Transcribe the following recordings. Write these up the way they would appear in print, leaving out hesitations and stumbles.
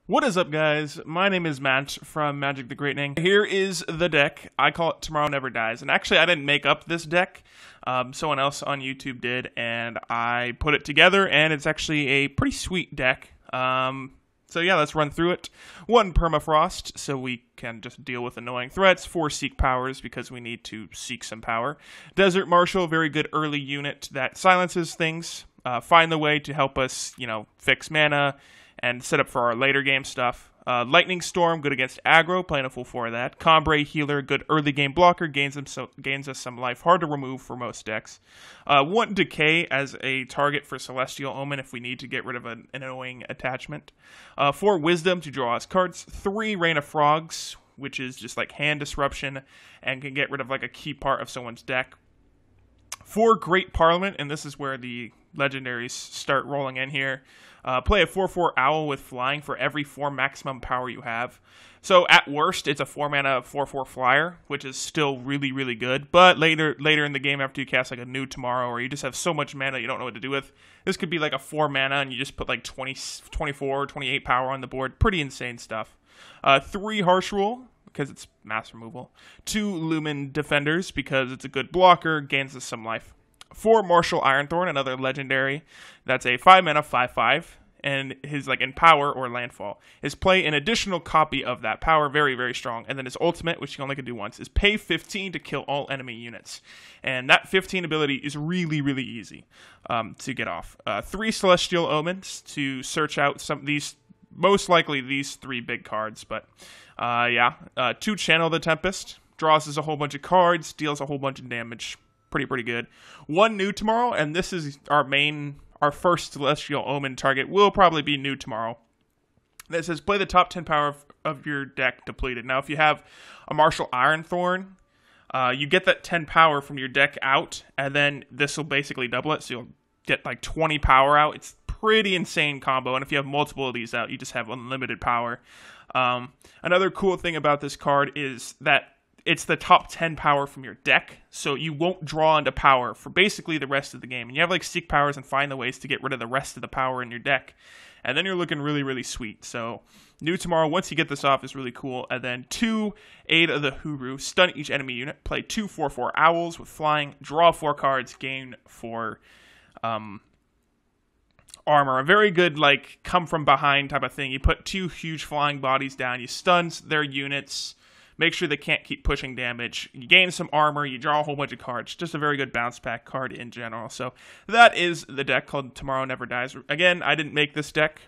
What is up, guys? My name is Matt from Magic the Greatening. Here is the deck. I call it Tomorrow Never Dies. And actually, I didn't make up this deck. Someone else on YouTube did, and I put it together, and it's actually a pretty sweet deck. So yeah, let's run through it. 1 Permafrost, so we can just deal with annoying threats. 4 Seek Powers, because we need to seek some power. Desert Marshal, very good early unit that silences things. Find the way to help us, fix mana and set up for our later game stuff. Lightning Storm, good against aggro, playing a full 4 of that. Combrei Healer, good early game blocker, gains us some life, hard to remove for most decks. 1 Decay as a target for Celestial Omen if we need to get rid of an annoying attachment. 4 Wisdom to draw us cards. 3 Rain of Frogs, which is just like hand disruption and can get rid of like a key part of someone's deck. 4 Great Parliament, and this is where the legendaries start rolling in here. Play a 4/4 Owl with flying for every 4 maximum power you have. So at worst, it's a 4-mana 4/4 flyer, which is still really, really good. But later in the game, after you cast like a New Tomorrow, or you just have so much mana you don't know what to do with, this could be like a 4 mana and you just put like 24, 28 power on the board. Pretty insane stuff. 3 Harsh Rule, because it's mass removal. 2 Lumen Defenders, because it's a good blocker, gains us some life. 4 Martial Ironthorn, another legendary. That's a 5-mana 5/5, and his in power or landfall is play an additional copy of that power, very, very strong. And then his ultimate, which you only can do once, is pay 15 to kill all enemy units. And that 15 ability is really, really easy to get off. 3 Celestial Omens to search out most likely these 3 big cards, but 2 Channel the Tempest, draws us a whole bunch of cards, deals a whole bunch of damage. Pretty good. 1 New Tomorrow, and this is our first Celestial Omen target will probably be New Tomorrow. That says play the top 10 power of your deck depleted. Now, if you have a Martial Ironthorn, you get that 10 power from your deck out, and then this will basically double it, so you'll get like 20 power out. It's pretty insane combo, and if you have multiple of these out, you just have unlimited power. Another cool thing about this card is that it's the top 10 power from your deck, so you won't draw into power for basically the rest of the game. And you have Seek Powers and find the ways to get rid of the rest of the power in your deck. And then you're looking really, really sweet. So New Tomorrow, once you get this off, is really cool. And then 2 Aid of the Hooru, stun each enemy unit, play 2 4/4 Owls with flying, draw 4 cards, gain 4 armor. A very good come from behind type of thing. You put 2 huge flying bodies down, you stun their units, make sure they can't keep pushing damage. You gain some armor, you draw a whole bunch of cards. Just a very good bounce back card in general. So that is the deck called Tomorrow Never Dies. Again, I didn't make this deck.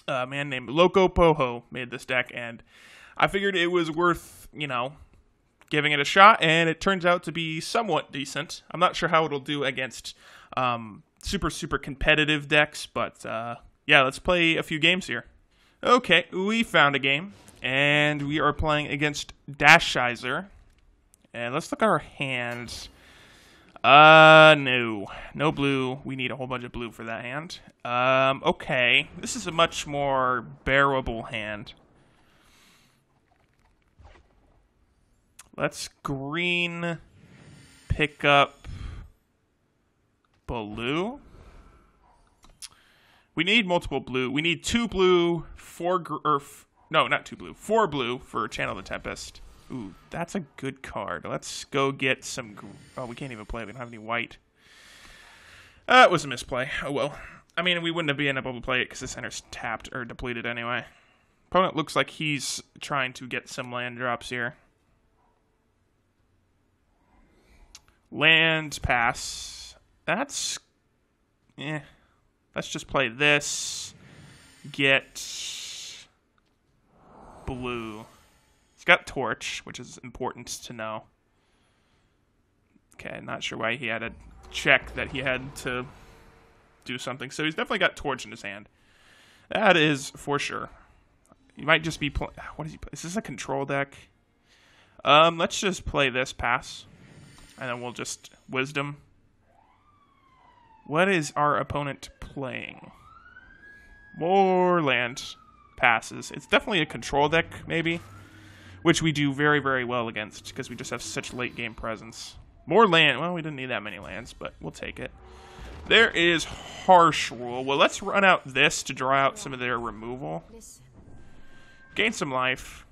A man named Loco Pojo made this deck, and I figured it was worth, giving it a shot, and it turns out to be somewhat decent. I'm not sure how it'll do against super, super competitive decks, but yeah, let's play a few games here. Okay, we found a game. And we are playing against Dashizer. And let's look at our hands. No blue. We need a whole bunch of blue for that hand. Okay. This is a much more bearable hand. Let's green pick up blue. We need multiple blue. We need 2 blue, 4 no, not 2 blue. 4 blue for Channel the Tempest. Ooh, that's a good card. Let's go get some... Oh, we can't even play. We don't have any white. It was a misplay. Oh, well. I mean, we wouldn't have been able to play it because the center's tapped or depleted anyway. Opponent looks like he's trying to get some land drops here. Land pass. That's... Let's just play this. Get... blue. He's got Torch, which is important to know. Okay, not sure why he had a check that he had to do something. So he's definitely got Torch in his hand. That is for sure. He might just be what is he? Is this a control deck? Let's just play this pass, and then we'll just Wisdom. What is our opponent playing? More land. Passes. It's definitely a control deck, maybe, which we do very, very well against because we just have such late game presence. More land. Well, we didn't need that many lands, but we'll take it. There is Harsh Rule. Well, let's run out this to draw out some of their removal. Gain some life.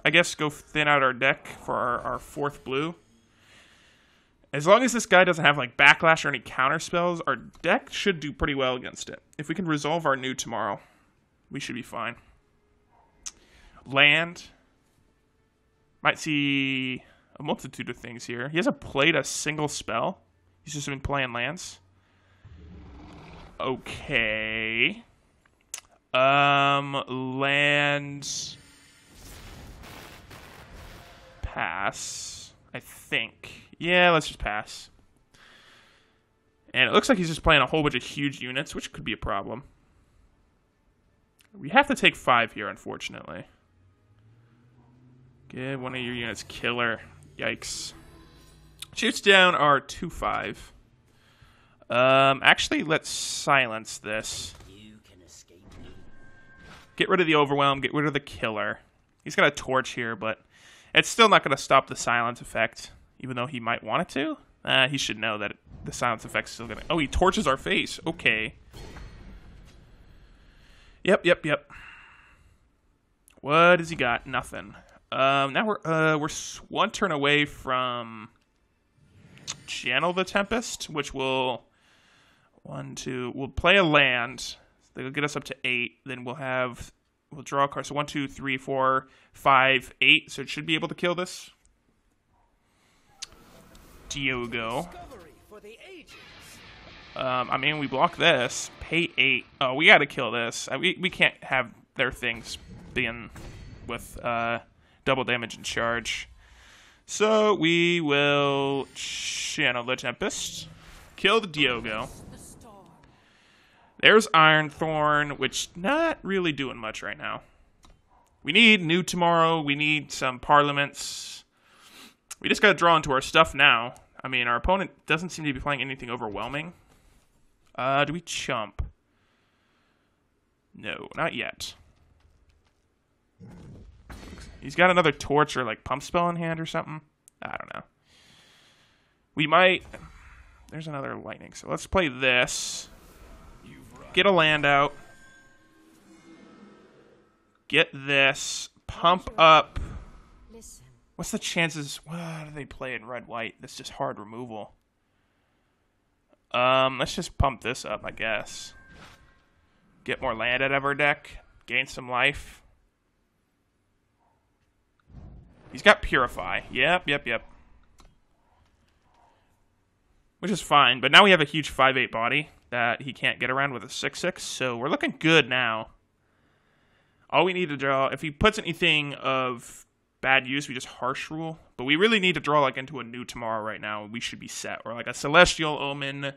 I guess go thin out our deck for our 4th blue. As long as this guy doesn't have like backlash or any counter spells, our deck should do pretty well against it. If we can resolve our new tomorrow, we should be fine. Land. Might see a multitude of things here. He hasn't played a single spell. He's just been playing lands. Okay. Land. Pass. I think. Yeah, let's just pass. And it looks like he's just playing a whole bunch of huge units, which could be a problem. We have to take 5 here, unfortunately. Get one of your units killer. Yikes. Shoots down our 2/5. Actually, let's silence this. Get rid of the overwhelm. Get rid of the killer. He's got a torch here, but it's still not going to stop the silence effect, even though he might want it to. He should know that the silence effect's still going to... Oh, he torches our face. Okay. Yep. What has he got? Nothing. Now we're one turn away from Channel the Tempest, which will... We'll play a land. That'll get us up to 8. Then we'll draw a card. So 1, 2, 3, 4, 5, 8. So it should be able to kill this. Diogo. I mean, we block this. Pay 8. Oh, we gotta kill this. We can't have their things being with double damage and charge. So we will Channel the Tempest. Kill the Diogo. There's Ironthorn, which not really doing much right now. We need new tomorrow. We need some parliaments. We just got to draw into our stuff now. I mean, our opponent doesn't seem to be playing anything overwhelming. Do we chump? No, not yet. He's got another torch or like pump spell in hand or something. I don't know. We might... There's another lightning. So let's play this. Get a land out. Get this. Pump up. What's the chances? What do they play in red-white? That's just hard removal. Let's just pump this up, I guess. Get more land out of our deck. Gain some life. He's got Purify. Yep. Which is fine, but now we have a huge 5/8 body that he can't get around with a 6/6, so we're looking good now. All we need to draw, if he puts anything of bad use, we just Harsh Rule, but we really need to draw like into a new tomorrow right now. We should be set, or like a Celestial Omen,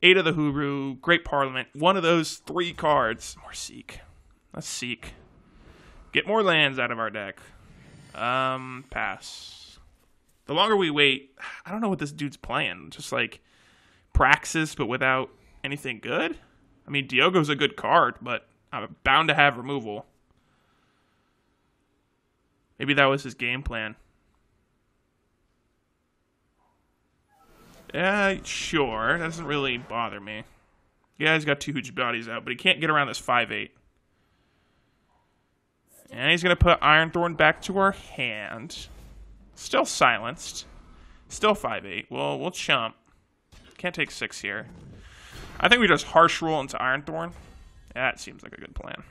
8 of the Hooru, Great Parliament, one of those 3 cards. More Seek. Let's Seek. Get more lands out of our deck. Pass. The longer we wait, I don't know what this dude's playing. Just like Praxis, but without anything good? I mean, Diogo's a good card, but I'm bound to have removal. Maybe that was his game plan. Yeah, sure. That doesn't really bother me. Yeah, he's got 2 huge bodies out, but he can't get around this 5/8. And he's going to put Ironthorn back to our hand. Still silenced. Still 5/8. Well, we'll chump. Can't take 6 here. I think we just Harsh Rule into Ironthorn. That seems like a good plan.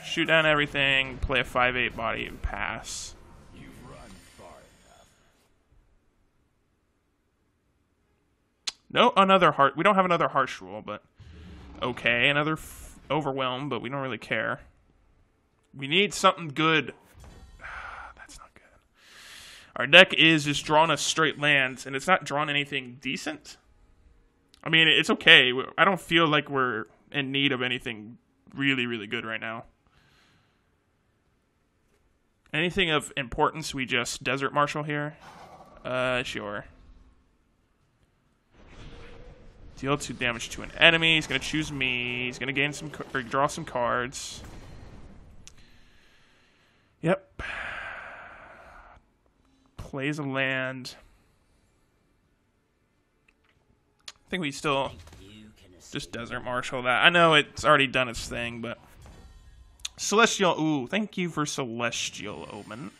Shoot down everything, play a 5/8 body, and pass. You've run far enough. No, another we don't have another Harsh Rule, but okay, another Overwhelm, but we don't really care. We need something good. That's not good. Our deck is just drawing us straight lands, and it's not drawing anything decent. I mean, it's okay. I don't feel like we're in need of anything really, really good right now. Anything of importance, we just Desert Marshal here. Sure. Deal 2 damage to an enemy. He's going to choose me. He's going to gain some, or draw some cards. Yep. Plays a land. think we still just Desert Marshal that. I know it's already done its thing, but... Celestial... Ooh, thank you for Celestial Omen.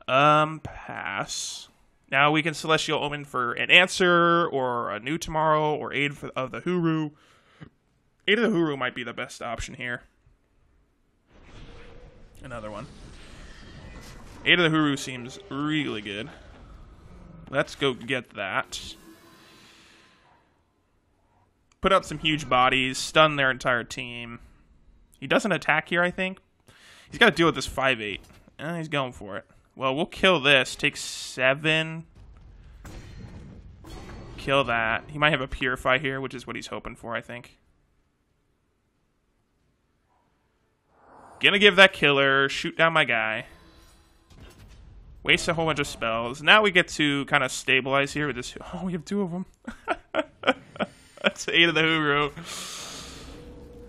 Pass. Now we can Celestial Omen for an answer, or a new tomorrow, or Aid of the Hooru. Aid of the Hooru might be the best option here. Another one. Aid of the Hooru seems really good. Let's go get that. Put out some huge bodies, stun their entire team. He doesn't attack here, I think. He's got to deal with this 5-8. He's going for it. Well, we'll kill this. Take 7. Kill that. He might have a Purify here, which is what he's hoping for, I think. Gonna give that killer. Shoot down my guy. Waste a whole bunch of spells. Now we get to kind of stabilize here with this. Oh, we have 2 of them. That's 8 of the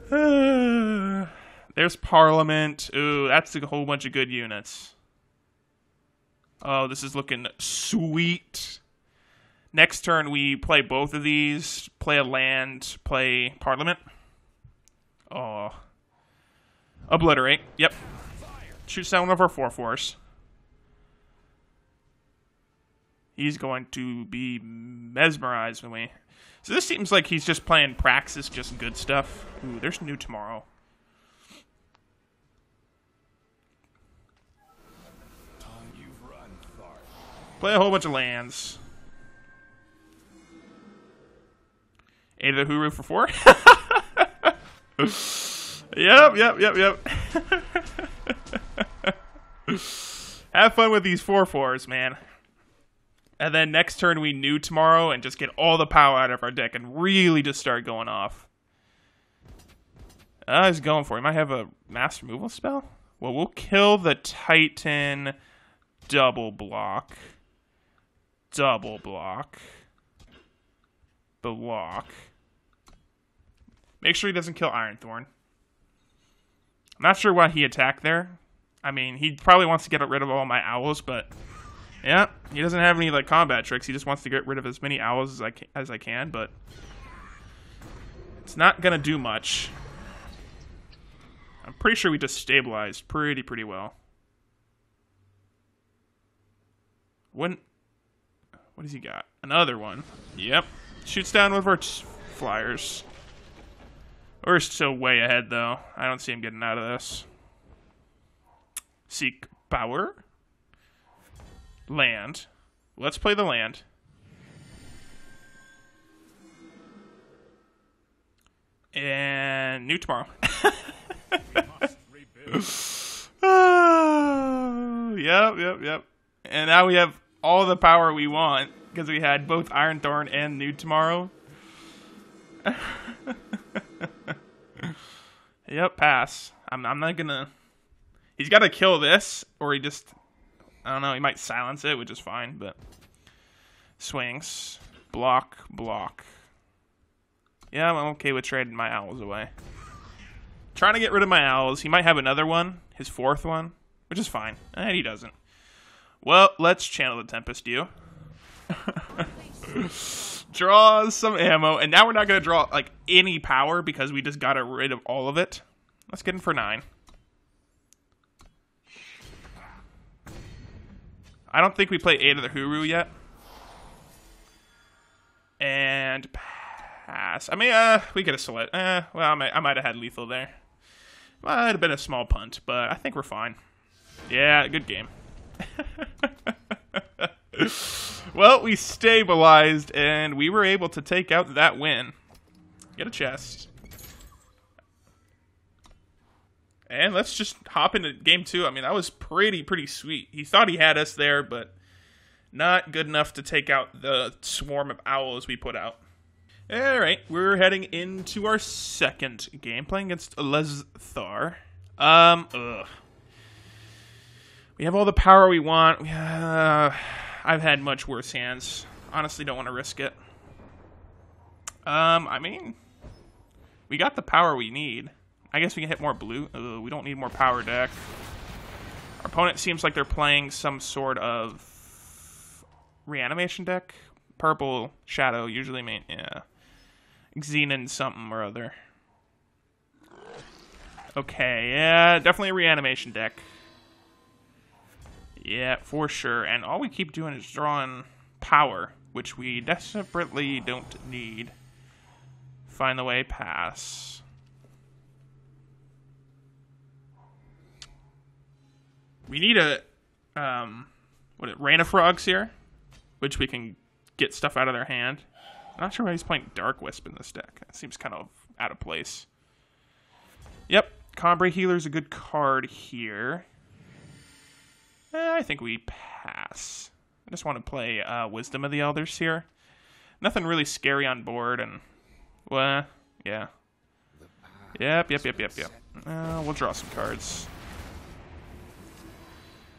Hooru. There's Parliament. Ooh, that's a whole bunch of good units. Oh, this is looking sweet. Next turn, we play both of these. Play a land, play Parliament. Oh. Obliterate. Yep. Shoots down one of our 4/4s. He's going to be mesmerized when we... So this seems like he's just playing Praxis, just good stuff. Ooh, there's new tomorrow. Play a whole bunch of lands. Aid of the Hooru for 4. Yep. Have fun with these 4/4s, man. And then next turn we new tomorrow and just get all the power out of our deck and really just start going off. He's going for it. He might have a mass removal spell? Well, we'll kill the Titan double block. Double block. Block. Make sure he doesn't kill Ironthorn. I'm not sure why he attacked there. I mean, he probably wants to get rid of all my owls, but... Yeah, he doesn't have any like combat tricks. He just wants to get rid of as many owls as I can, but it's not gonna do much. I'm pretty sure we just stabilized pretty well. What has he got? Another one. Yep. Shoots down one of our flyers. We're still way ahead though. I don't see him getting out of this. Seek power. Land. Let's play the land. And new tomorrow. Yep. And now we have all the power we want because we had both Ironthorn and new tomorrow. Yep, pass. I'm not gonna... He's got to kill this, or he just... I don't know, he might silence it, which is fine, but... Swings. Block. Yeah, I'm okay with trading my owls away. Trying to get rid of my owls. He might have another one, his 4th one, which is fine. He doesn't. Well, let's channel the Tempest you. Draw some ammo, and now we're not going to draw like any power because we just got rid of all of it. Let's get in for 9. I don't think we play Aid of the Hooru yet. And pass. I mean, we could have select. Well, I might have had lethal there. Might have been a small punt, but I think we're fine. Yeah, good game. Well, we stabilized, and we were able to take out that win. Get a chest. And let's just hop into game 2. I mean, that was pretty sweet. He thought he had us there, but not good enough to take out the swarm of owls we put out. Alright, we're heading into our second game, playing against Lesthar. We have all the power we want. I've had much worse hands. Honestly, don't want to risk it. I mean, we got the power we need. I guess we can hit more blue. We don't need more power deck. Our opponent seems like they're playing some sort of reanimation deck. purple shadow usually mean, yeah. Xenon something or other. Okay, yeah, definitely a reanimation deck. Yeah, for sure. And all we keep doing is drawing power, which we desperately don't need. Find the way, pass. We need a, Rain of Frogs here, which we can get stuff out of their hand. I'm not sure why he's playing Dark Wisp in this deck. It seems kind of out of place. Yep, Combrei Healer's a good card here. I think we pass. I just want to play Wisdom of the Elders here. Nothing really scary on board, and, well, yeah. Yep. We'll draw some cards.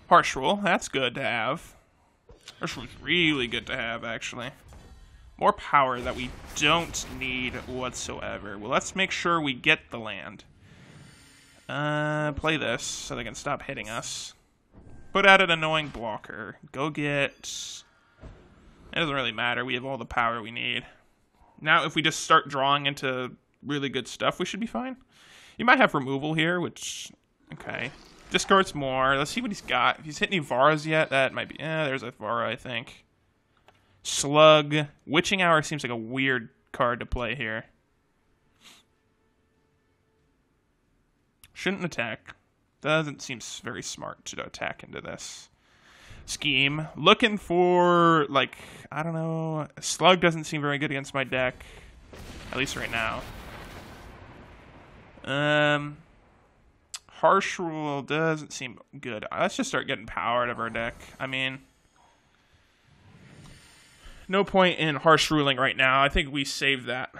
Harsh Rule, that's good to have. Harsh Rule's really good to have, actually. More power that we don't need whatsoever. Well, let's make sure we get the land. Play this so they can stop hitting us. Put out an annoying blocker. Go get... It doesn't really matter. We have all the power we need. Now, if we just start drawing into really good stuff, we should be fine. You might have removal here, which... Okay. Discards more. Let's see what he's got. If he's hit any Varas yet, that might be... there's a Vara, I think. Slug. Witching Hour seems like a weird card to play here. Shouldn't attack. Doesn't seem very smart to attack into this. Scheme. Looking for, like, I don't know. Slug doesn't seem very good against my deck. At least right now. Harsh Rule doesn't seem good. Let's just start getting power out of our deck. I mean... No point in harsh ruling right now. I think we saved that.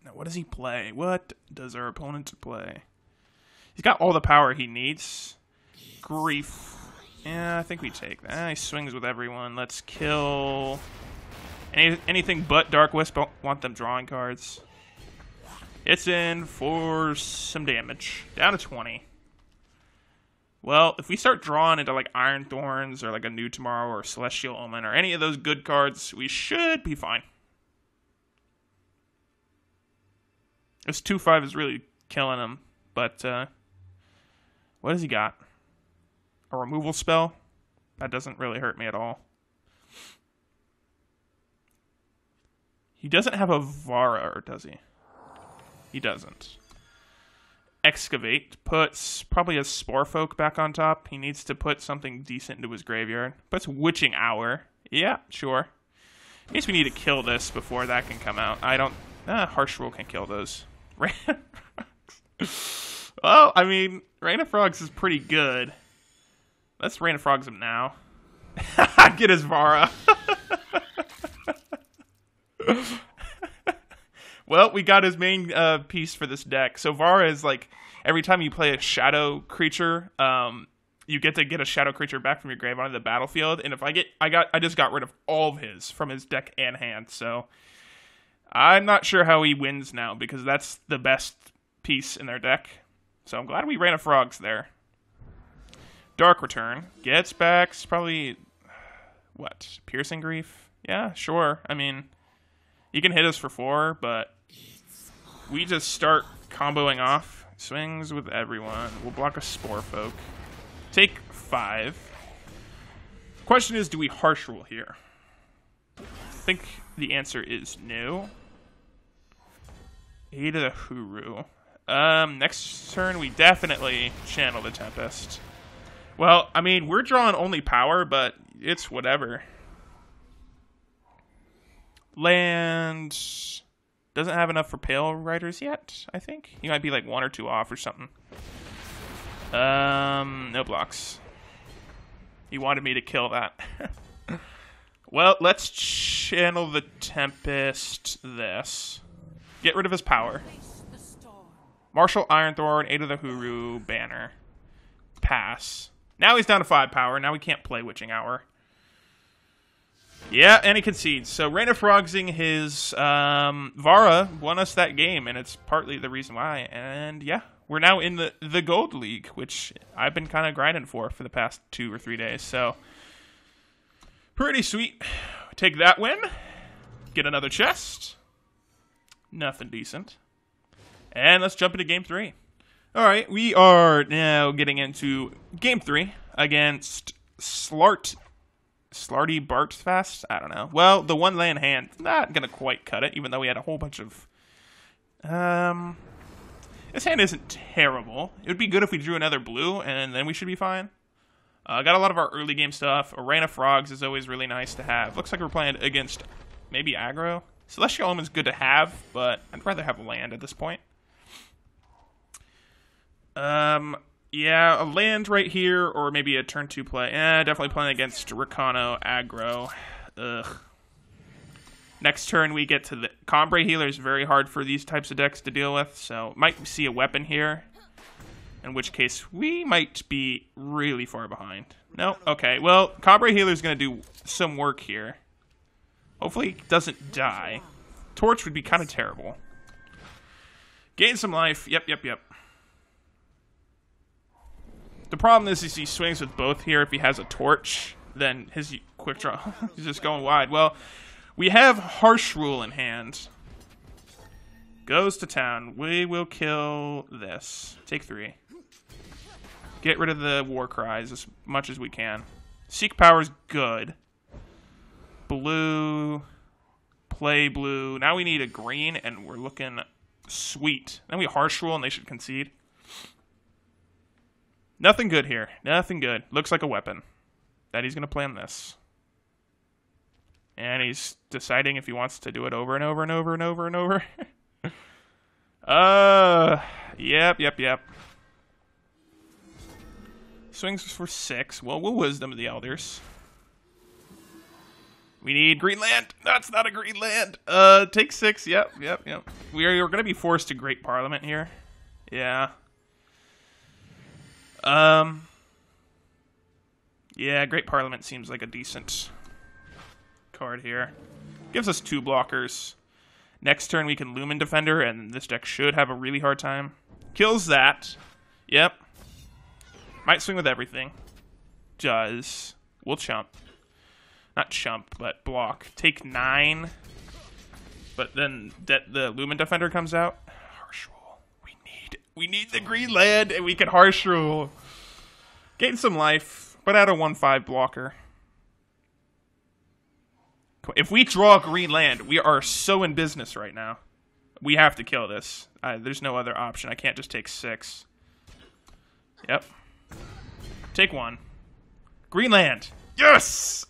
Now, what does he play? What does our opponent play? He's got all the power he needs. Grief. Yeah, I think we take that. He swings with everyone. Let's kill... anything but Dark Wisp. Don't want them drawing cards. It's in for some damage. Down to 20. Well, if we start drawing into, like, Ironthorns or, like, a New Tomorrow or Celestial Omen or any of those good cards, we should be fine. This 2/5 is really killing him, but, what has he got? A removal spell? That doesn't really hurt me at all. He doesn't have a Vara, or does he? He doesn't. Excavate. Puts probably a Sporefolk back on top. He needs to put something decent into his graveyard. Puts Witching Hour. Yeah, sure. I guess we need to kill this before that can come out. I don't... Harsh Rule can kill those. Rain of Frogs. Well, I mean, Rain of Frogs is pretty good. Let's Rain of Frogs him now. Get his Vara. Well, we got his main piece for this deck. So Vara is like, every time you play a shadow creature, you get to get a shadow creature back from your grave onto the battlefield. And if I just got rid of all of his from his deck and hand. So I'm not sure how he wins now because that's the best piece in their deck. So I'm glad we ran a Frogs there. Dark Return gets back probably what? Piercing Grief? Yeah, sure. I mean, you can hit us for 4, but we just start comboing off. Swings with everyone. We'll block a Sporefolk. Take 5. Question is, do we Harsh Rule here? I think the answer is no. 8 of the Hooru. Next turn, we definitely channel the Tempest. Well, I mean, we're drawing only power, but it's whatever. Land doesn't have enough for Pale Riders yet, I think. He might be like 1 or 2 off or something. No blocks. He wanted me to kill that. Well, let's channel the Tempest this. Get rid of his power. Marshal Ironthorn, 8 of the Hooru, banner. Pass. Now he's down to 5 power. Now we can't play Witching Hour. Yeah, and he concedes. So Rain of Frogsing his Vara won us that game, and it's partly the reason why. And yeah, we're now in the Gold League, which I've been kind of grinding for the past 2 or 3 days. So, pretty sweet. Take that win. Get another chest. Nothing decent. And let's jump into Game 3. Alright, we are now getting into Game 3 against Slarty Bartfast? I don't know. Well, the one land hand, not going to quite cut it, even though we had a whole bunch of... this hand isn't terrible. It would be good if we drew another blue, and then we should be fine. Got a lot of our early game stuff. Arena Frogs is always really nice to have. Looks like we're playing against maybe aggro. Celestial Omen's good to have, but I'd rather have land at this point. Yeah, a land right here, or maybe a turn 2 play. Definitely playing against Ricano aggro. Ugh. Next turn we get to the combrei healer. Is very hard for these types of decks to deal with, so might see a weapon here. In which case we might be really far behind. No, okay. Well, combrei healer is going to do some work here. Hopefully he doesn't die. Torch would be kind of terrible. Gain some life. Yep. The problem is he swings with both here. If he has a torch, then his quick draw is just going wide. Well, we have Harsh Rule in hand. Goes to town. We will kill this. Take 3. Get rid of the war cries as much as we can. Seek Power's good. Blue. Play blue. Now we need a green, and we're looking sweet. Then we Harsh Rule, and they should concede. Nothing good here. Nothing good. Looks like a weapon. That he's going to play on this. And he's deciding if he wants to do it over and over and over and over and over. Yep. Swings for 6. Well, we'll Wisdom of the Elders. We need green land. That's not a green land. Take 6. Yep. We're going to be forced to Great Parliament here. Yeah. Yeah, Great Parliament seems like a decent card here. Gives us 2 blockers. Next turn we can Lumen Defender, and this deck should have a really hard time. Kills that. Yep. Might swing with everything. Does. We'll chump. Not chump, but block. Take 9. But then the Lumen Defender comes out. Harsh Rule. We need the green land, and we can Harsh Rule. Gain some life, but add a 1/5 blocker. If we draw green land, we are so in business right now. We have to kill this. There's no other option. I can't just take 6. Yep. Take 1. Green land. Yes!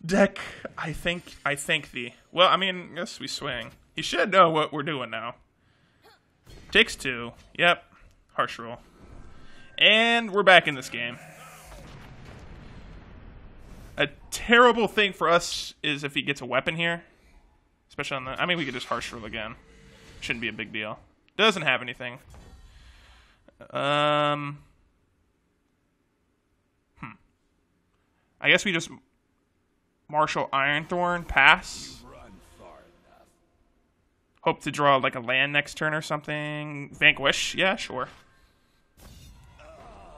Deck, I thank thee. Well, I mean, yes, we swing. He should know what we're doing now. Takes 2. Yep. Harsh Rule. And we're back in this game. A terrible thing for us is if he gets a weapon here. Especially on the... I mean, we could just Harsh Rule again. Shouldn't be a big deal. Doesn't have anything. I guess we just... Marshal Ironthorn. Pass. Hope to draw like a land next turn or something. Vanquish. Yeah, sure.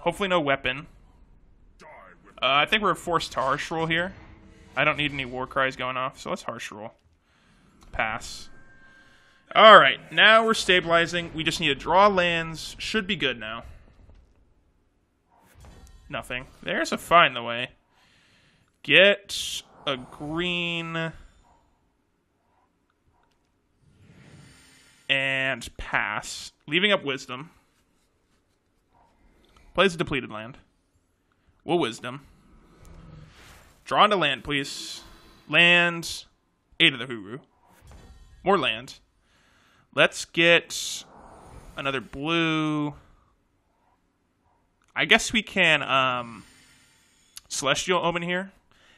Hopefully no weapon. I think we're forced to Harsh Rule here. I don't need any war cries going off, so let's Harsh Rule. Pass. Alright, now we're stabilizing. We just need to draw lands. Should be good now. Nothing. There's a find the way. Get a green... and pass. Leaving up Wisdom. Plays a depleted land. We'll Wisdom. Draw into land, please. Land. 8 of the Hooru. More land. Let's get another blue. I guess we can Celestial Omen here.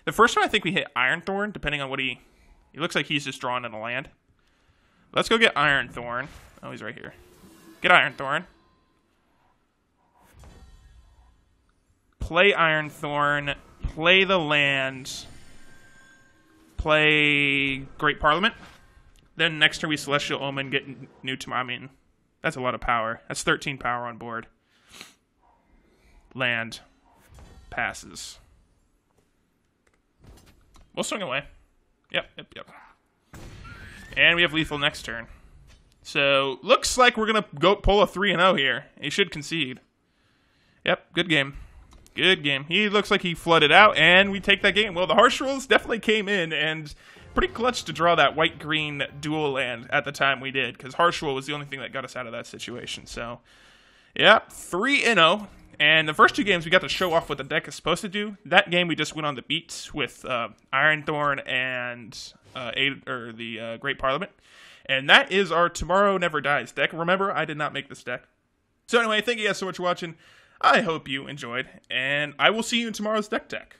The first one I think we hit Ironthorn, depending on what he looks like he's just drawing in a land. Let's go get Ironthorn. Oh, he's right here. Get Ironthorn. Play Ironthorn. Play the land. Play Great Parliament. Then next turn we Celestial Omen, get new to... I mean, That's a lot of power. That's 13 power on board. Land. Passes. We'll swing away. Yep. And we have lethal next turn. So, looks like we're going to go pull a 3-0 here. He should concede. Yep, good game. Good game. He looks like he flooded out, and we take that game. Well, the harsh rules definitely came in, and pretty clutch to draw that white-green dual land at the time we did, because harsh rule was the only thing that got us out of that situation. So, yep, 3-0. And the first two games, we got to show off what the deck is supposed to do. That game, we just went on the beats with Ironthorn and the Great Parliament. And that is our Tomorrow Never Dies deck. Remember, I did not make this deck. So anyway, thank you guys so much for watching. I hope you enjoyed, and I will see you in tomorrow's deck tech.